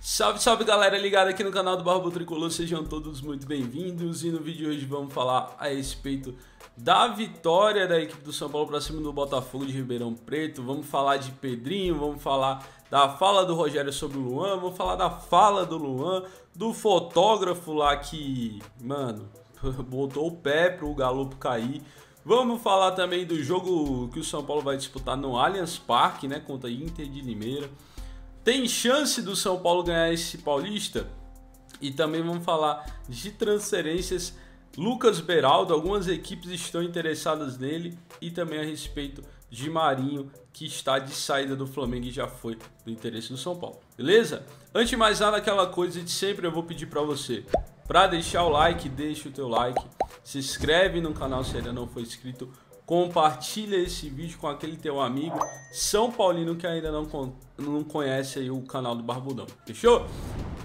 Salve, salve galera ligada aqui no canal do Barba Tricolor, sejam todos muito bem-vindos. E no vídeo de hoje vamos falar a respeito da vitória da equipe do São Paulo para cima do Botafogo de Ribeirão Preto. Vamos falar de Pedrinho, vamos falar da fala do Rogério sobre o Luan, vamos falar da fala do Luan, do fotógrafo lá que, mano, botou o pé pro Galopo cair. Vamos falar também do jogo que o São Paulo vai disputar no Allianz Parque, né, contra Inter de Limeira. Tem chance do São Paulo ganhar esse Paulista? E também vamos falar de transferências. Lucas Beraldo, algumas equipes estão interessadas nele. E também a respeito de Marinho, que está de saída do Flamengo e já foi do interesse do São Paulo. Beleza? Antes de mais nada, aquela coisa de sempre, eu vou pedir para você, para deixar o like, deixa o teu like. Se inscreve no canal se ainda não for inscrito. Compartilha esse vídeo com aquele teu amigo São Paulino que ainda não conhece aí o canal do Barbudão. Fechou?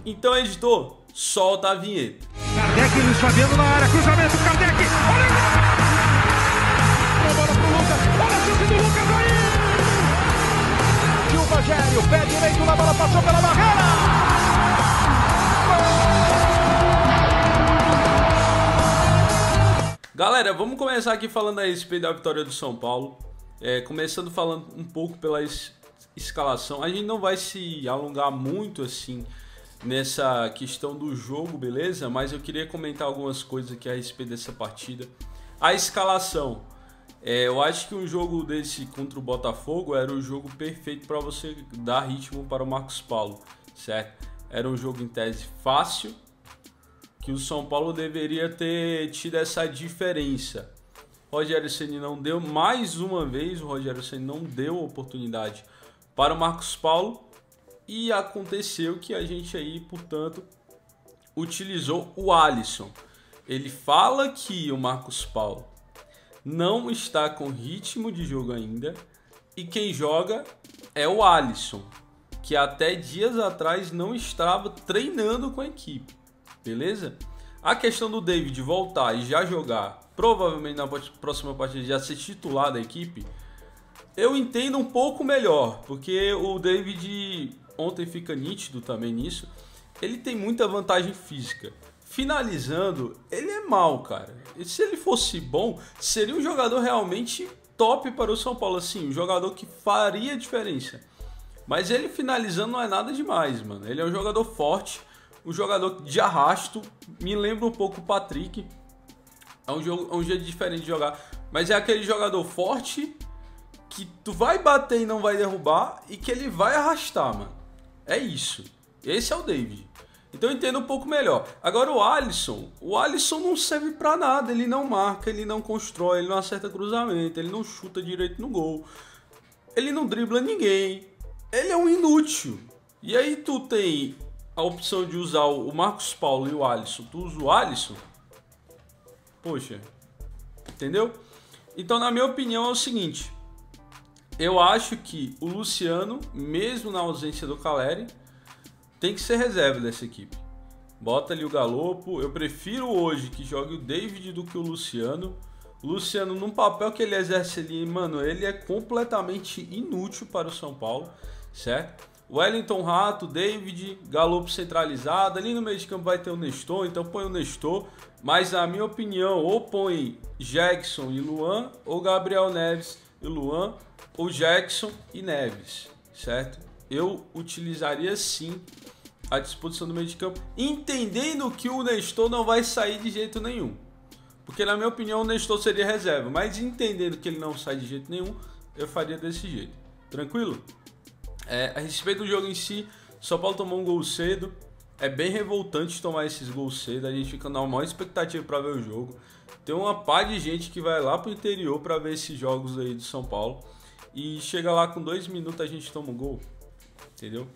Então, editor, solta a vinheta. Kardec, Luiz Fabiano na área, cruzamento, Kardec, olha! A bola pro Lucas, olha a chute do Lucas aí! E o Rogério, pé direito na bola, passou pela barreira! Galera, vamos começar aqui falando a respeito da vitória do São Paulo. Começando falando um pouco pela escalação. A gente não vai se alongar muito assim nessa questão do jogo, beleza? Mas eu queria comentar algumas coisas aqui a respeito dessa partida. A escalação. Eu acho que um jogo desse contra o Botafogo era o jogo perfeito para você dar ritmo para o Marcos Paulo, certo? Era um jogo em tese fácil, que o São Paulo deveria ter tido essa diferença. Rogério Ceni não deu, mais uma vez, o Rogério Ceni não deu oportunidade para o Marcos Paulo. E aconteceu que a gente aí, portanto, utilizou o Alisson. Ele fala que o Marcos Paulo não está com ritmo de jogo ainda. E quem joga é o Alisson, que até dias atrás não estava treinando com a equipe. Beleza? A questão do David voltar e já jogar, provavelmente na próxima partida já ser titular da equipe, eu entendo um pouco melhor, porque o David, ontem fica nítido também nisso, ele tem muita vantagem física. Finalizando, ele é mal, cara. E se ele fosse bom, seria um jogador realmente top para o São Paulo, assim, um jogador que faria diferença. Mas ele finalizando não é nada demais, mano. Ele é um jogador forte, um jogador de arrasto, me lembra um pouco o Patrick. É um jeito diferente de jogar, mas é aquele jogador forte que tu vai bater e não vai derrubar e que ele vai arrastar, mano. É isso. Esse é o David. Então eu entendo um pouco melhor. Agora o Alisson não serve pra nada, ele não marca, ele não constrói, ele não acerta cruzamento, ele não chuta direito no gol, ele não dribla ninguém, ele é um inútil. E aí tu tem a opção de usar o Marcos Paulo e o Alisson, tu usa o Alisson, poxa, entendeu? Então, na minha opinião, é o seguinte, eu acho que o Luciano, mesmo na ausência do Caleri, tem que ser reserva dessa equipe. Bota ali o Galopo, eu prefiro hoje que jogue o David do que o Luciano. O Luciano, num papel que ele exerce ali, mano, ele é completamente inútil para o São Paulo, certo? Wellington Rato, David, Galopo centralizado, ali no meio de campo vai ter o Nestor, então põe o Nestor, mas na minha opinião, ou põe Jackson e Luan, ou Gabriel Neves e Luan, ou Jackson e Neves, certo? Eu utilizaria sim a disposição do meio de campo, entendendo que o Nestor não vai sair de jeito nenhum, porque na minha opinião o Nestor seria reserva, mas entendendo que ele não sai de jeito nenhum, eu faria desse jeito, tranquilo? A respeito do jogo em si, São Paulo tomou um gol cedo. É bem revoltante tomar esses gols cedo. A gente fica na maior expectativa para ver o jogo. Tem uma pá de gente que vai lá pro interior para ver esses jogos aí do São Paulo. E chega lá com 2 minutos a gente toma um gol. Entendeu?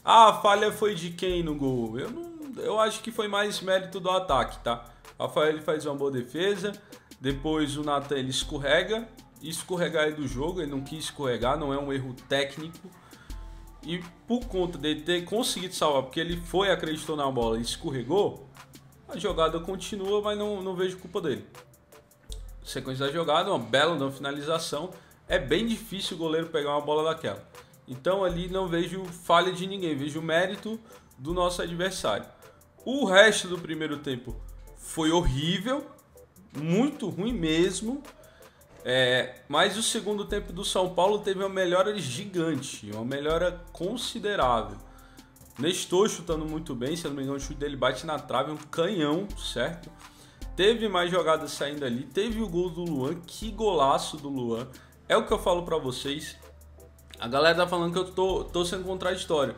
Ah, a falha foi de quem no gol? Eu acho que foi mais mérito do ataque, tá? O Rafael ele faz uma boa defesa. Depois o Nathan ele escorrega. Escorregar é do jogo. Ele não quis escorregar. Não é um erro técnico. E por conta de ter conseguido salvar, porque ele acreditou na bola e escorregou, a jogada continua, mas não vejo culpa dele. Sequência da jogada, uma bela finalização. É bem difícil o goleiro pegar uma bola daquela. Então ali não vejo falha de ninguém, vejo mérito do nosso adversário. O resto do primeiro tempo foi horrível, muito ruim mesmo. Mas o segundo tempo do São Paulo teve uma melhora gigante, uma melhora considerável. Nestor chutando muito bem, se eu não me engano o chute dele bate na trave, um canhão, certo? Teve mais jogadas saindo ali, teve o gol do Luan, que golaço do Luan. É o que eu falo pra vocês. A galera tá falando que eu tô sendo contraditório.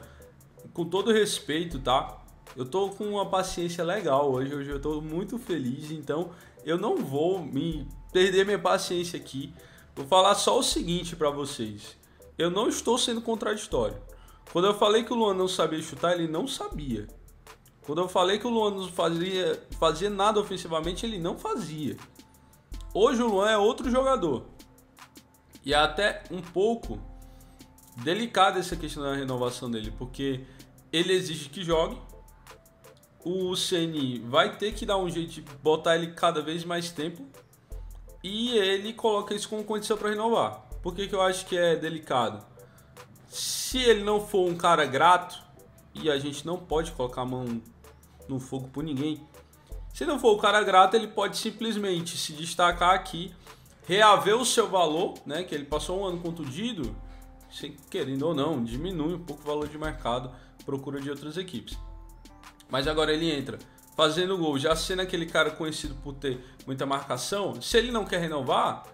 Com todo respeito, tá? Eu tô com uma paciência legal hoje eu tô muito feliz, então eu não vou me perder minha paciência aqui. Vou falar só o seguinte pra vocês. Eu não estou sendo contraditório. Quando eu falei que o Luan não sabia chutar, ele não sabia. Quando eu falei que o Luan não fazia nada ofensivamente, ele não fazia. Hoje o Luan é outro jogador. E é até um pouco delicada essa questão da renovação dele, porque ele exige que jogue. O Ceni vai ter que dar um jeito de botar ele cada vez mais tempo. E ele coloca isso como condição para renovar. Por que eu acho que é delicado? Se ele não for um cara grato, e a gente não pode colocar a mão no fogo por ninguém. Se não for o cara grato, ele pode simplesmente se destacar aqui, reaver o seu valor, né? Que ele passou um ano contundido, querendo ou não, diminui um pouco o valor de mercado, procura de outras equipes. Mas agora ele entra fazendo gol, já sendo aquele cara conhecido por ter muita marcação. Se ele não quer renovar,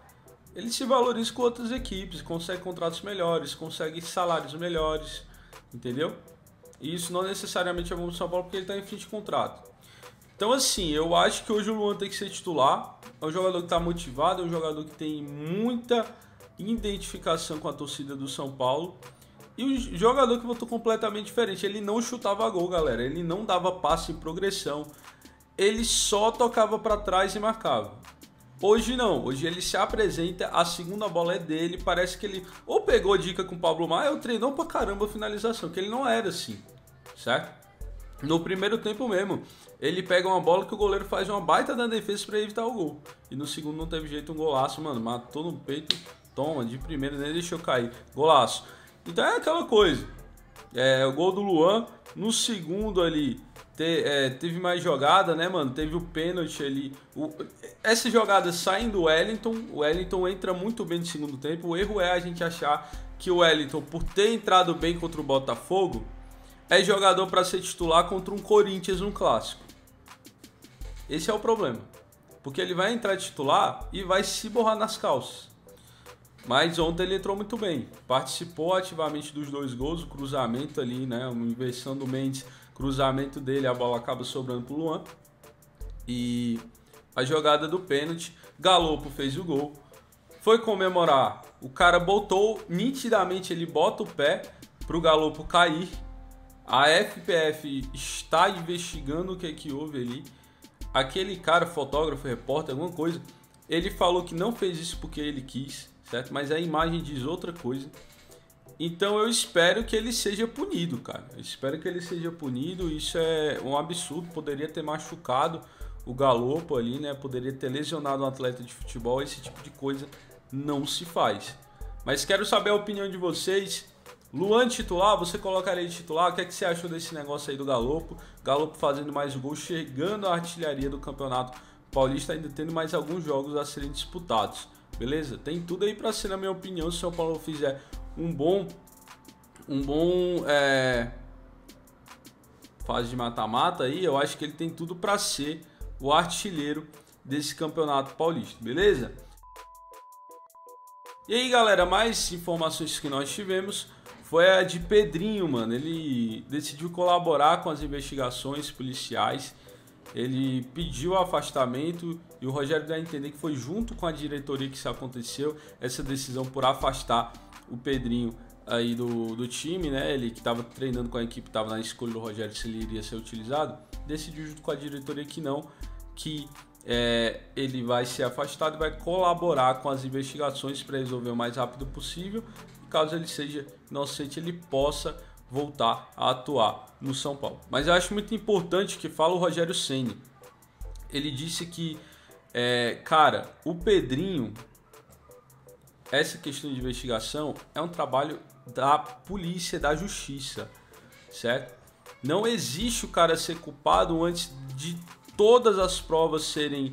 ele se valoriza com outras equipes, consegue contratos melhores, consegue salários melhores, entendeu? E isso não necessariamente é bom pro São Paulo porque ele está em fim de contrato. Então assim, eu acho que hoje o Luan tem que ser titular. É um jogador que está motivado, é um jogador que tem muita identificação com a torcida do São Paulo. E o jogador que voltou completamente diferente, ele não chutava gol, galera, ele não dava passe em progressão, ele só tocava para trás e marcava. Hoje não, hoje ele se apresenta, a segunda bola é dele, parece que ele ou pegou dica com o Pablo Maia ou treinou pra caramba a finalização, que ele não era assim, certo? No primeiro tempo mesmo, ele pega uma bola que o goleiro faz uma baita da defesa para evitar o gol. E no segundo não teve jeito, um golaço, mano, matou no peito, toma, de primeira, nem deixou cair, golaço. Então é aquela coisa, o gol do Luan, no segundo ali, teve mais jogada, né, mano, teve o pênalti ali, essas jogadas saem do Wellington, o Wellington entra muito bem no segundo tempo, o erro é a gente achar que o Wellington, por ter entrado bem contra o Botafogo, é jogador para ser titular contra um Corinthians no clássico. Esse é o problema, porque ele vai entrar titular e vai se borrar nas calças. Mas ontem ele entrou muito bem, participou ativamente dos 2 gols, o cruzamento ali, né, uma inversão do Mendes, cruzamento dele, a bola acaba sobrando pro Luan. E a jogada do pênalti, Galopo fez o gol, foi comemorar, o cara botou, nitidamente ele bota o pé pro Galopo cair. A FPF está investigando o que houve ali. Aquele cara, fotógrafo, repórter, alguma coisa, ele falou que não fez isso porque ele quis, certo? Mas a imagem diz outra coisa. Então eu espero que ele seja punido, cara. Eu espero que ele seja punido. Isso é um absurdo. Poderia ter machucado o Galopo ali, né? Poderia ter lesionado um atleta de futebol. Esse tipo de coisa não se faz. Mas quero saber a opinião de vocês. Luan titular, você colocaria ele titular? O que é que você achou desse negócio aí do Galopo? Galopo fazendo mais gols, chegando à artilharia do Campeonato Paulista, ainda tendo mais alguns jogos a serem disputados. Beleza? Tem tudo aí pra ser, na minha opinião, se o São Paulo fizer um bom fase de mata-mata aí, eu acho que ele tem tudo pra ser o artilheiro desse Campeonato Paulista. Beleza? E aí, galera, mais informações que nós tivemos foi a de Pedrinho, mano. Ele decidiu colaborar com as investigações policiais. Ele pediu afastamento e o Rogério dá a entender que foi junto com a diretoria que isso aconteceu, essa decisão por afastar o Pedrinho aí do time, né? Ele que estava treinando com a equipe, estava na escolha do Rogério se ele iria ser utilizado, decidiu junto com a diretoria que não, que ele vai ser afastado e vai colaborar com as investigações para resolver o mais rápido possível. E caso ele seja inocente, ele possa voltar a atuar no São Paulo. Mas eu acho muito importante que fala o Rogério Ceni. Ele disse que, cara, o Pedrinho, essa questão de investigação é um trabalho da polícia, da justiça, certo? Não existe o cara ser culpado antes de todas as provas serem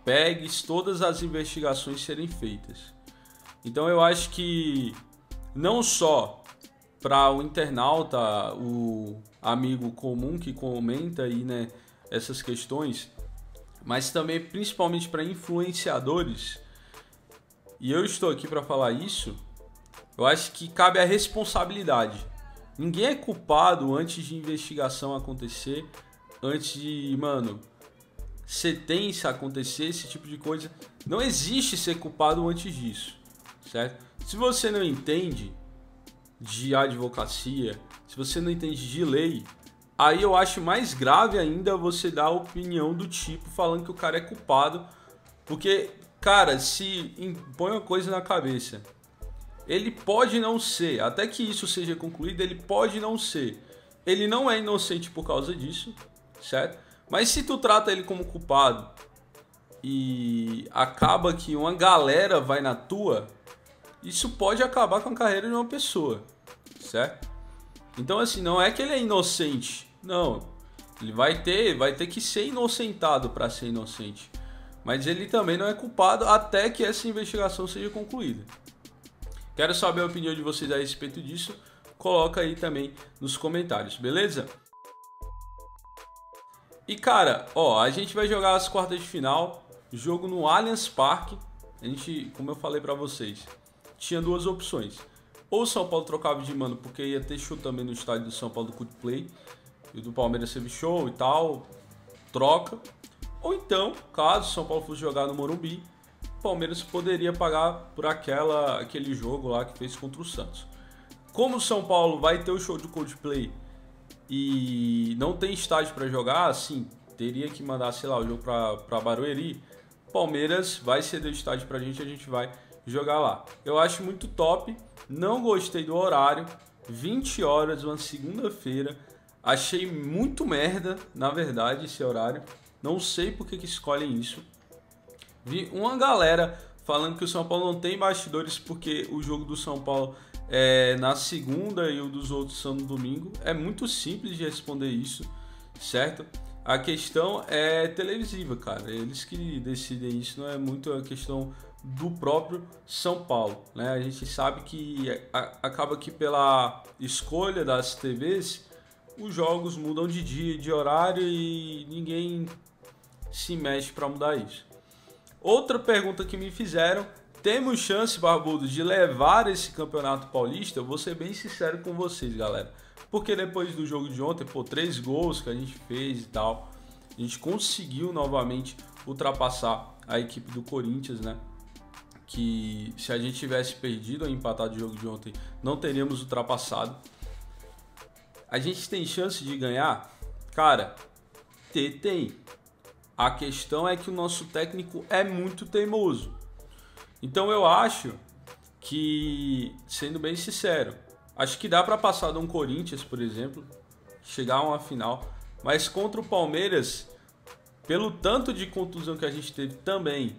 pegues, todas as investigações serem feitas. Então eu acho que não só para o internauta, o amigo comum que comenta aí, né, essas questões, mas também principalmente para influenciadores, e eu estou aqui para falar isso, eu acho que cabe a responsabilidade. Ninguém é culpado antes de investigação acontecer, antes de, sentença acontecer, esse tipo de coisa. Não existe ser culpado antes disso, certo? Se você não entende de advocacia, se você não entende de lei, aí eu acho mais grave ainda você dar a opinião do tipo falando que o cara é culpado, porque, cara, se impõe uma coisa na cabeça, ele pode não ser, até que isso seja concluído, ele pode não ser. Ele não é inocente por causa disso, certo? Mas se tu trata ele como culpado e acaba que uma galera vai na tua, isso pode acabar com a carreira de uma pessoa, certo? Então assim, não é que ele é inocente, não. Ele vai ter que ser inocentado para ser inocente. Mas ele também não é culpado até que essa investigação seja concluída. Quero saber a opinião de vocês a respeito disso. Coloca aí também nos comentários, beleza? E cara, a gente vai jogar as quartas de final, jogo no Allianz Parque. A gente, como eu falei pra vocês, tinha duas opções. Ou o São Paulo trocava de mano, porque ia ter show também no estádio do São Paulo do Cutplay, e o do Palmeiras teve show e tal, troca. Ou então, caso o São Paulo fosse jogar no Morumbi, o Palmeiras poderia pagar por aquele jogo lá que fez contra o Santos. Como o São Paulo vai ter o show de Coldplay e não tem estádio para jogar, assim, teria que mandar, sei lá, o jogo para Barueri, Palmeiras vai ceder o estádio pra gente e a gente vai jogar lá. Eu acho muito top, não gostei do horário, 20 horas, uma segunda-feira, achei muito merda, na verdade, esse horário, não sei por que escolhem isso. Vi uma galera falando que o São Paulo não tem bastidores porque o jogo do São Paulo é na segunda e o dos outros são no domingo. É muito simples de responder isso, certo? A questão é televisiva, cara. Eles que decidem isso, não é muito a questão do próprio São Paulo, né? A gente sabe que acaba que pela escolha das TVs, os jogos mudam de dia, de horário e ninguém se mexe para mudar isso. Outra pergunta que me fizeram: temos chance, Barbudo, de levar esse campeonato paulista? Eu vou ser bem sincero com vocês, galera. Porque depois do jogo de ontem, 3 gols que a gente fez e tal, a gente conseguiu novamente ultrapassar a equipe do Corinthians, né? Que se a gente tivesse perdido ou empatado o jogo de ontem, não teríamos ultrapassado. A gente tem chance de ganhar? Cara, tem. A questão é que o nosso técnico é muito teimoso. Então eu acho que, sendo bem sincero, acho que dá para passar de um Corinthians, por exemplo, chegar a uma final, mas contra o Palmeiras, pelo tanto de contusão que a gente teve também,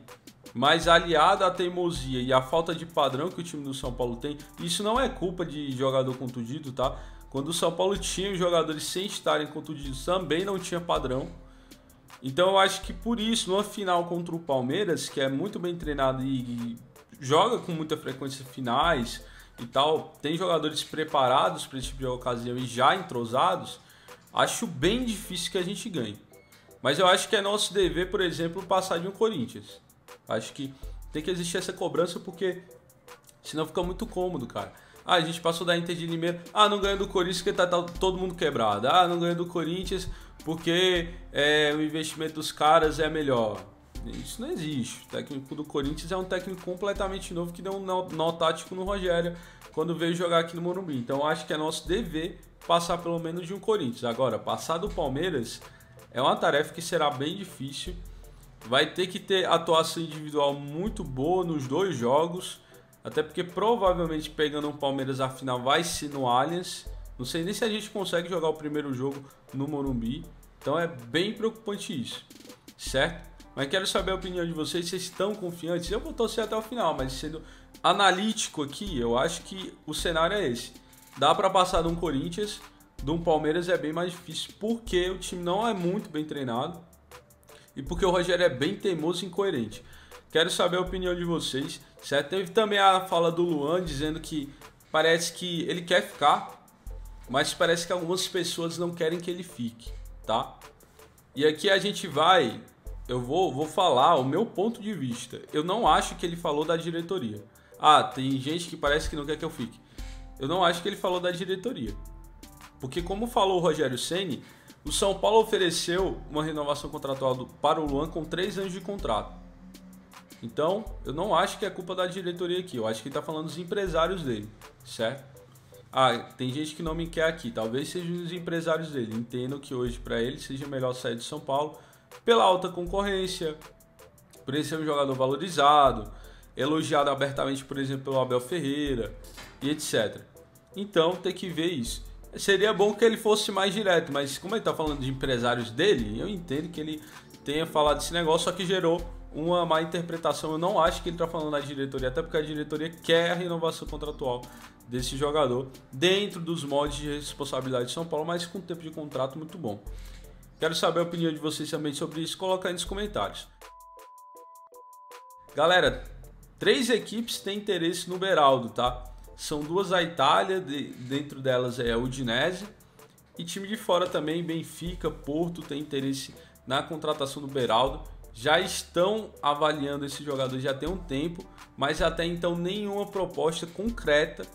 mas aliado à teimosia e à falta de padrão que o time do São Paulo tem, isso não é culpa de jogador contundido, tá? Quando o São Paulo tinha os jogadores sem estarem contundidos, também não tinha padrão. Então eu acho que por isso, numa final contra o Palmeiras, que é muito bem treinado e joga com muita frequência finais e tal, tem jogadores preparados para esse tipo de ocasião e já entrosados, acho bem difícil que a gente ganhe. Mas eu acho que é nosso dever, por exemplo, passar de um Corinthians. Acho que tem que existir essa cobrança porque senão fica muito cômodo, cara. A gente passou da Inter de Limeira, não ganha do Corinthians porque tá todo mundo quebrado. Não ganha do Corinthians porque o investimento dos caras é melhor. Isso não existe. O técnico do Corinthians é um técnico completamente novo que deu um nó tático no Rogério quando veio jogar aqui no Morumbi. Então acho que é nosso dever passar pelo menos de um Corinthians. Agora, passar do Palmeiras é uma tarefa que será bem difícil. Vai ter que ter atuação individual muito boa nos dois jogos. Até porque provavelmente pegando o Palmeiras a final vai ser no Allianz. Não sei nem se a gente consegue jogar o primeiro jogo no Morumbi. Então é bem preocupante isso, certo? Mas quero saber a opinião de vocês. Vocês estão confiantes? Eu vou torcer até o final, mas sendo analítico aqui, eu acho que o cenário é esse. Dá para passar de um Corinthians, do Palmeiras é bem mais difícil, porque o time não é muito bem treinado e porque o Rogério é bem teimoso e incoerente. Quero saber a opinião de vocês, certo? Teve também a fala do Luan dizendo que parece que ele quer ficar, mas parece que algumas pessoas não querem que ele fique, tá? E aqui a gente eu vou falar o meu ponto de vista. Eu não acho que ele falou da diretoria. Ah, tem gente que parece que não quer que eu fique. Eu não acho que ele falou da diretoria. Porque como falou o Rogério Ceni, o São Paulo ofereceu uma renovação contratual para o Luan com 3 anos de contrato. Então, eu não acho que é culpa da diretoria aqui. Eu acho que ele está falando dos empresários dele, certo? Ah, tem gente que não me quer aqui. Talvez sejam os empresários dele. Entendo que hoje para ele seja melhor sair de São Paulo pela alta concorrência, por ele ser um jogador valorizado, elogiado abertamente, por exemplo, pelo Abel Ferreira e etc. Então, tem que ver isso. Seria bom que ele fosse mais direto, mas como ele está falando de empresários dele, eu entendo que ele tenha falado desse negócio, só que gerou uma má interpretação. Eu não acho que ele está falando da diretoria, até porque a diretoria quer a renovação contratual desse jogador dentro dos moldes de responsabilidade de São Paulo, mas com tempo de contrato muito bom. Quero saber a opinião de vocês também sobre isso, coloca aí nos comentários. Galera, 3 equipes têm interesse no Beraldo, tá? São 2 da Itália, dentro delas é a Udinese, e time de fora também, Benfica, Porto, tem interesse na contratação do Beraldo. Já estão avaliando esse jogador já tem um tempo, mas até então nenhuma proposta concreta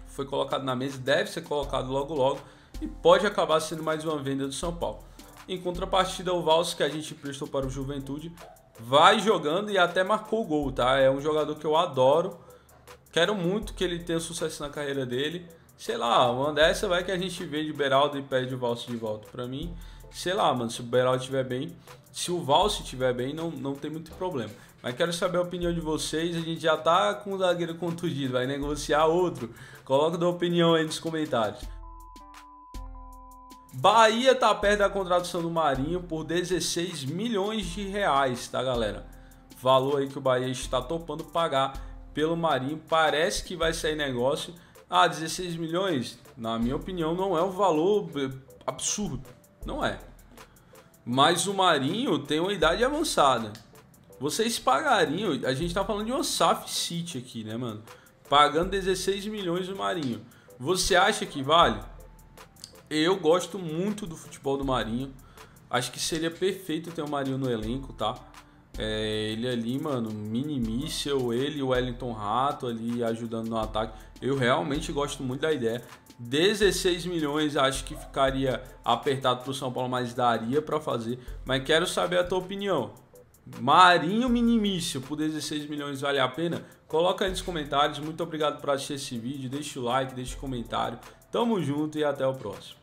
foi colocada na mesa, deve ser colocado logo logo e pode acabar sendo mais uma venda do São Paulo. Em contrapartida, o Valls, que a gente prestou para o Juventude, vai jogando e até marcou gol, tá? É um jogador que eu adoro, quero muito que ele tenha sucesso na carreira dele. Sei lá, uma dessa vai que a gente vê de Beraldo e pede o Valls de volta para mim. Sei lá, mano, se o Beraldo estiver bem, se o Valls estiver bem, não tem muito problema. Mas quero saber a opinião de vocês. A gente já tá com o zagueiro contundido, vai negociar outro. Coloca a opinião aí nos comentários. Bahia tá perto da contratação do Marinho por 16 milhões de reais, tá, galera? Valor aí que o Bahia está topando pagar pelo Marinho. Parece que vai sair negócio. 16 milhões, na minha opinião, não é um valor absurdo. Não é. Mas o Marinho tem uma idade avançada. Vocês pagariam... A gente tá falando de uma SAF City aqui, né, mano? Pagando 16 milhões no Marinho. Você acha que vale? Eu gosto muito do futebol do Marinho. Acho que seria perfeito ter o Marinho no elenco, tá? Ele ali, mano, mini míssel, ele e o Wellington Rato ali ajudando no ataque. Eu realmente gosto muito da ideia. 16 milhões acho que ficaria apertado pro São Paulo, mas daria pra fazer. Mas quero saber a tua opinião. Marinho mini míssel por 16 milhões vale a pena? Coloca aí nos comentários. Muito obrigado por assistir esse vídeo. Deixa o like, deixa o comentário. Tamo junto e até o próximo.